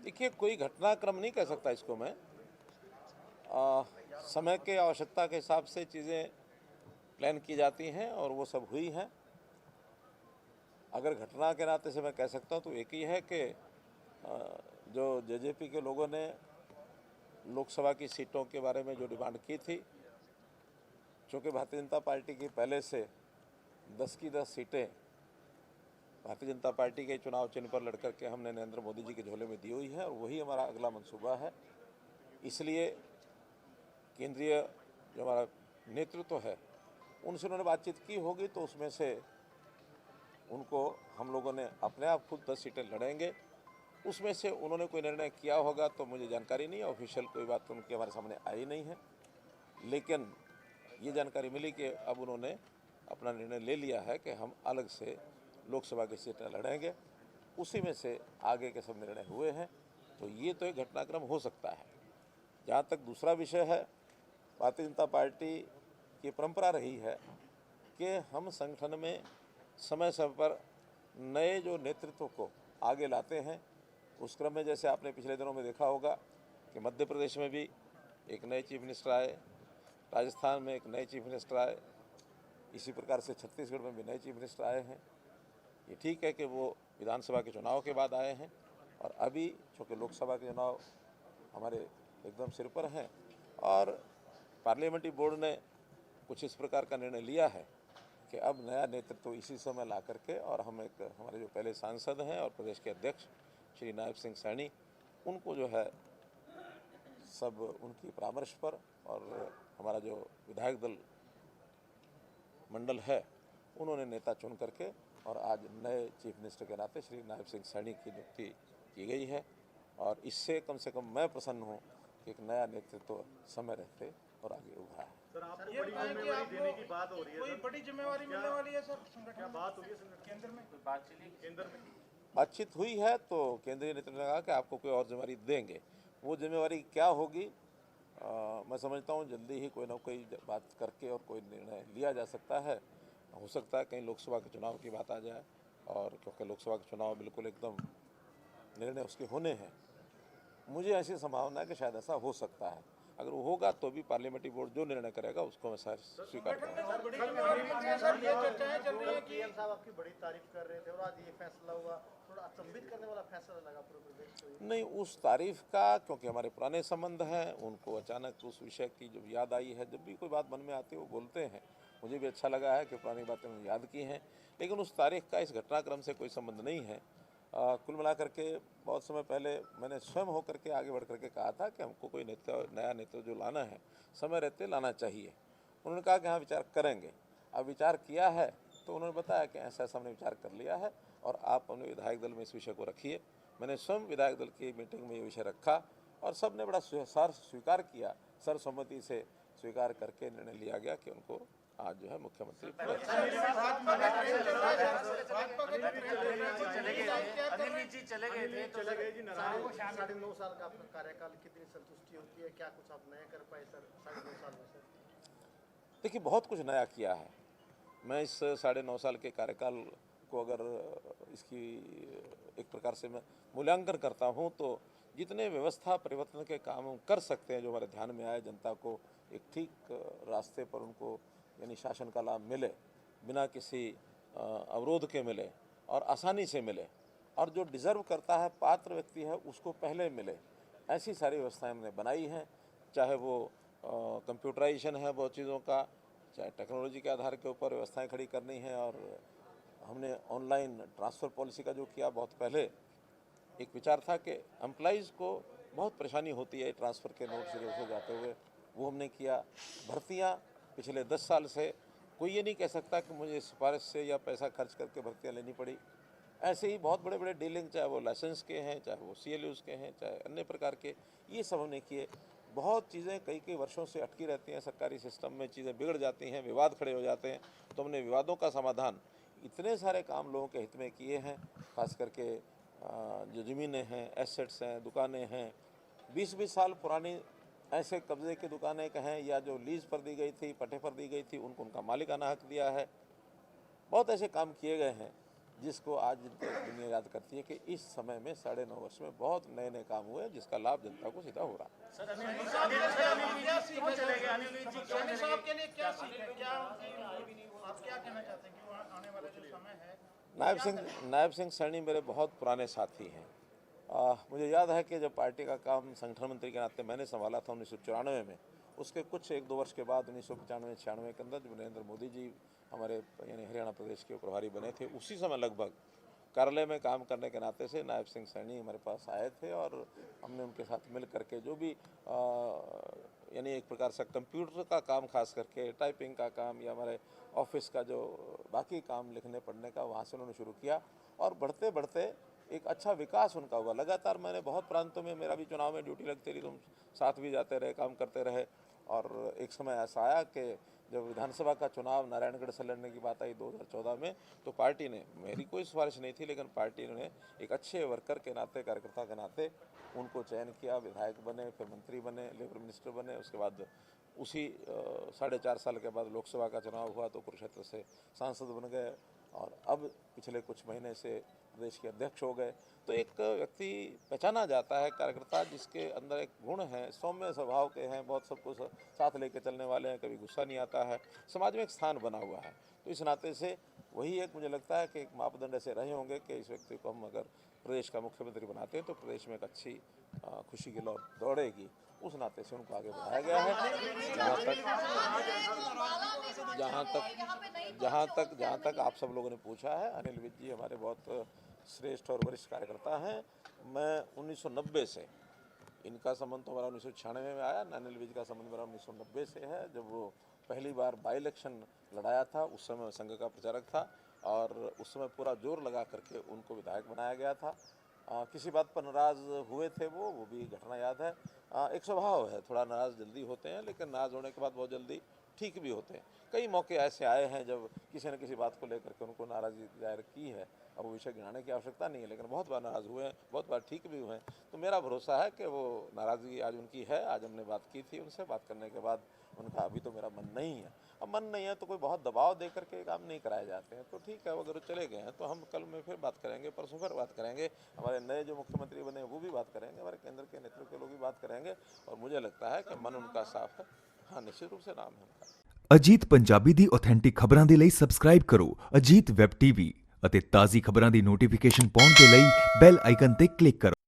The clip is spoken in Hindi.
देखिए, कोई घटनाक्रम नहीं कह सकता इसको मैं। समय के आवश्यकता के हिसाब से चीज़ें प्लान की जाती हैं और वो सब हुई हैं। अगर घटना के नाते से मैं कह सकता हूँ तो एक ही है कि जो जेजेपी के लोगों ने लोकसभा की सीटों के बारे में जो डिमांड की थी, चूँकि भारतीय जनता पार्टी की पहले से 10 की 10 सीटें भारतीय जनता पार्टी के चुनाव चिन्ह पर लड़कर के हमने नरेंद्र मोदी जी के झोले में दी हुई है और वही हमारा अगला मंसूबा है। इसलिए केंद्रीय जो हमारा नेतृत्व है उनसे उन्होंने बातचीत की होगी, तो उसमें से उनको हम लोगों ने अपने आप खुद 10 सीटें लड़ेंगे, उसमें से उन्होंने कोई निर्णय किया होगा तो मुझे जानकारी नहीं है। ऑफिशियल कोई बात तो उनकी हमारे सामने आई नहीं है, लेकिन ये जानकारी मिली कि अब उन्होंने अपना निर्णय ले लिया है कि हम अलग से लोकसभा की सीटें लड़ेंगे। उसी में से आगे के सब निर्णय हुए हैं, तो ये तो एक घटनाक्रम हो सकता है। जहाँ तक दूसरा विषय है, भारतीय जनता पार्टी की परंपरा रही है कि हम संगठन में समय समय पर नए जो नेतृत्व को आगे लाते हैं। उस क्रम में जैसे आपने पिछले दिनों में देखा होगा कि मध्य प्रदेश में भी एक नए चीफ मिनिस्टर आए, राजस्थान में एक नए चीफ मिनिस्टर आए, इसी प्रकार से छत्तीसगढ़ में भी नए चीफ मिनिस्टर आए हैं। ये ठीक है कि वो विधानसभा के चुनाव के बाद आए हैं और अभी चूँकि लोकसभा के चुनाव हमारे एकदम सिर पर हैं और पार्लियामेंट्री बोर्ड ने कुछ इस प्रकार का निर्णय लिया है कि अब नया नेतृत्व इसी समय ला करके, और हम एक हमारे जो पहले सांसद हैं और प्रदेश के अध्यक्ष श्री नायब सिंह सैनी, उनको जो है सब उनकी परामर्श पर और हमारा जो विधायक दल मंडल है उन्होंने नेता चुन करके और आज नए चीफ मिनिस्टर के नाते श्री नायब सिंह सैनी की नियुक्ति की गई है। और इससे कम से कम मैं प्रसन्न हूँ कि एक नया नेतृत्व समय रहते और आगे उभरा है। सर, आपको बड़ी जिम्मेवारी देने की बात हो रही है। कोई बड़ी जिम्मेवारी मिलने वाली है सर? क्या बात होगी केंद्र में? केंद्र में बातचीत हुई है तो केंद्रीय नेतृत्व ने कहा कि आपको कोई और जिम्मेवारी देंगे। वो जिम्मेवारी क्या होगी, मैं समझता हूँ जल्दी ही कोई ना कोई बात करके और कोई निर्णय लिया जा सकता है। हो सकता है कहीं लोकसभा के चुनाव की बात आ जाए, और क्योंकि लोकसभा के चुनाव बिल्कुल एकदम निर्णय उसके होने हैं, मुझे ऐसी संभावना है कि शायद ऐसा हो सकता है। अगर वो होगा तो भी पार्लियामेंट्री बोर्ड जो निर्णय करेगा उसको मैं स्वीकार करूँगा। पीएम साहब आपकी बड़ी तारीफ कर रहे थे और आज ये फैसला हुआ, थोड़ा अचंभित करने वाला फैसला लगा पूरे प्रदेश को। नहीं, उस तारीफ का, क्योंकि हमारे पुराने संबंध हैं, उनको अचानक उस विषय की जब याद आई है, जब भी कोई बात मन में आती है वो बोलते हैं। मुझे भी अच्छा लगा है कि पुरानी बातें उन्होंने याद की हैं, लेकिन उस तारीख का इस घटनाक्रम से कोई संबंध नहीं है। कुल मिलाकर के बहुत समय पहले मैंने स्वयं होकर के आगे बढ़ करके कहा था कि हमको कोई नया नेता जो लाना है समय रहते लाना चाहिए। उन्होंने कहा कि हाँ, विचार करेंगे। अब विचार किया है तो उन्होंने बताया कि ऐसा ऐसा हमने विचार कर लिया है और आप अपने विधायक दल में इस विषय को रखिए। मैंने स्वयं विधायक दल की मीटिंग में ये विषय रखा और सब ने बड़ा स्वीकार किया, सर्वसम्मति से स्वीकार करके निर्णय लिया गया कि उनको आज जो है मुख्यमंत्री चले गए जी। 9.5 साल का आपका कार्यकाल, कितनी संतुष्टि होती है? क्या कुछ आप नया कर पाए सर 9.5 साल में? सर देखिए, बहुत कुछ नया किया है। मैं इस 9.5 साल के कार्यकाल को अगर इसकी एक प्रकार से मैं मूल्यांकन करता हूँ तो जितने व्यवस्था परिवर्तन के काम हम कर सकते हैं, जो हमारे ध्यान में आए, जनता को एक ठीक रास्ते पर उनको यानी शासन का लाभ मिले, बिना किसी अवरोध के मिले और आसानी से मिले, और जो डिज़र्व करता है, पात्र व्यक्ति है, उसको पहले मिले, ऐसी सारी व्यवस्थाएं हमने बनाई हैं। चाहे वो कंप्यूटराइजेशन है बहुत चीज़ों का, चाहे टेक्नोलॉजी के आधार के ऊपर व्यवस्थाएं खड़ी करनी है, और हमने ऑनलाइन ट्रांसफ़र पॉलिसी का जो किया, बहुत पहले एक विचार था कि एम्प्लॉइज़ को बहुत परेशानी होती है ट्रांसफ़र के नोट से जाते हुए, वो हमने किया। भर्तियाँ पिछले 10 साल से कोई ये नहीं कह सकता कि मुझे सिफारिश से या पैसा खर्च करके भर्तियाँ लेनी पड़ी। ऐसे ही बहुत बड़े बड़े डीलिंग, चाहे वो लाइसेंस के हैं, चाहे वो CLUs के हैं, चाहे अन्य प्रकार के, ये सब हमने किए। बहुत चीज़ें कई वर्षों से अटकी रहती हैं सरकारी सिस्टम में, चीज़ें बिगड़ जाती हैं, विवाद खड़े हो जाते हैं, तो हमने विवादों का समाधान, इतने सारे काम लोगों के हित में किए हैं। खास करके जो ज़मीनें हैं, एसेट्स हैं, दुकानें हैं, 20-20 साल पुरानी ऐसे कब्जे की दुकानें कहें या जो लीज़ पर दी गई थी, पट्टे पर दी गई थी, उनको उनका मालिकाना हक दिया है। बहुत ऐसे काम किए गए हैं जिसको आज दुनिया याद करती है कि इस समय में 9.5 वर्ष में बहुत नए नए काम हुए जिसका लाभ जनता को सीधा हो रहा है। सर अनिल जी क्यों चले गए? अनिल जी क्यों चले गए? आपके लिए क्या आप क्या कहना चाहते हैं कि वहाँ आने वाला जो समय है? नायब सिंह सैनी मेरे बहुत पुराने साथी हैं। मुझे याद है कि जब पार्टी का काम संगठन मंत्री के नाते मैंने संभाला था 1994 में, उसके कुछ 1-2 वर्ष के बाद 1995-96 के अंदर जब नरेंद्र मोदी जी हमारे यानी हरियाणा प्रदेश के प्रभारी बने थे, उसी समय लगभग कार्यालय में काम करने के नाते से नायब सिंह सैनी हमारे पास आए थे और हमने उनके साथ मिल करके जो भी यानी एक प्रकार से कंप्यूटर का काम, खास करके टाइपिंग का काम या हमारे ऑफिस का जो बाकी काम लिखने पढ़ने का, वहाँ से उन्होंने शुरू किया और बढ़ते बढ़ते एक अच्छा विकास उनका हुआ। लगातार मैंने बहुत प्रांतों में, मेरा भी चुनाव में ड्यूटी लगती रही, तुम साथ भी जाते रहे, काम करते रहे और एक समय ऐसा आया कि जब विधानसभा का चुनाव नारायणगढ़ से लड़ने की बात आई 2014 में, तो पार्टी ने, मेरी कोई सिफारिश नहीं थी, लेकिन पार्टी ने एक अच्छे वर्कर के नाते, कार्यकर्ता के नाते उनको चयन किया, विधायक बने, फिर मंत्री बने, लेबर मिनिस्टर बने। उसके बाद उसी 4.5 साल के बाद लोकसभा का चुनाव हुआ तो कुरुक्षेत्र से सांसद बन गए और अब पिछले कुछ महीने से प्रदेश के अध्यक्ष हो गए। तो एक व्यक्ति पहचाना जाता है, कार्यकर्ता जिसके अंदर एक गुण है, सौम्य स्वभाव के हैं, बहुत सबको साथ लेके चलने वाले हैं, कभी गुस्सा नहीं आता है, समाज में एक स्थान बना हुआ है। तो इस नाते से वही एक मुझे लगता है कि एक मापदंड ऐसे रहे होंगे कि इस व्यक्ति को हम अगर प्रदेश का मुख्यमंत्री बनाते हैं तो प्रदेश में एक अच्छी खुशी की लौ दौड़ेगी। उस नाते से उनको आगे बढ़ाया गया है। जहाँ तक आप सब लोगों ने पूछा है, अनिल विज जी हमारे बहुत श्रेष्ठ और वरिष्ठ कार्यकर्ता हैं। मैं 1990 से, इनका संबंध तो हमारा 1996 में आया, अनिल विज का संबंध मेरा 1990 से है। जब वो पहली बार बाई इलेक्शन लड़ाया था, उस समय संघ का प्रचारक था और उस समय पूरा जोर लगा करके उनको विधायक बनाया गया था। किसी बात पर नाराज़ हुए थे वो भी घटना याद है। एक स्वभाव है, थोड़ा नाराज़ जल्दी होते हैं, लेकिन नाराज़ होने के बाद बहुत जल्दी ठीक भी होते हैं। कई मौके ऐसे आए हैं जब किसी न किसी बात को लेकर के उनको नाराज़गी जाहिर की है। अब वो विषय गिनाने की आवश्यकता नहीं है, लेकिन बहुत बार नाराज़ हुए हैं, बहुत बार ठीक भी हुए हैं। तो मेरा भरोसा है कि वो नाराज़गी आज उनकी है। आज हमने बात की थी उनसे, बात करने के बाद उनका अभी तो मेरा मन नहीं है। अब मन नहीं है तो कोई बहुत दबाव दे करके काम नहीं कराए जाते हैं। तो ठीक है, अगर वो चले गए हैं तो हम कल में फिर बात करेंगे, परसों फिर बात करेंगे, हमारे नए जो मुख्यमंत्री बने वो भी बात करेंगे, हमारे केंद्र के नेतृत्व के लोग भी बात करेंगे और मुझे लगता है कि मन उनका साफ है। हाँ, निश्चित रूप से नाम है उनका। ਅਜੀਤ ਪੰਜਾਬੀ ਦੀ ਆਥੈਂਟਿਕ ਖਬਰਾਂ ਦੇ ਲਈ ਸਬਸਕ੍ਰਾਈਬ ਕਰੋ ਅਜੀਤ ਵੈਬ ਟੀਵੀ ਅਤੇ ਤਾਜ਼ੀ ਖਬਰਾਂ ਦੀ ਨੋਟੀਫਿਕੇਸ਼ਨ ਪਾਉਣ ਦੇ ਲਈ ਬੈਲ ਆਈਕਨ ਤੇ ਕਲਿੱਕ ਕਰੋ।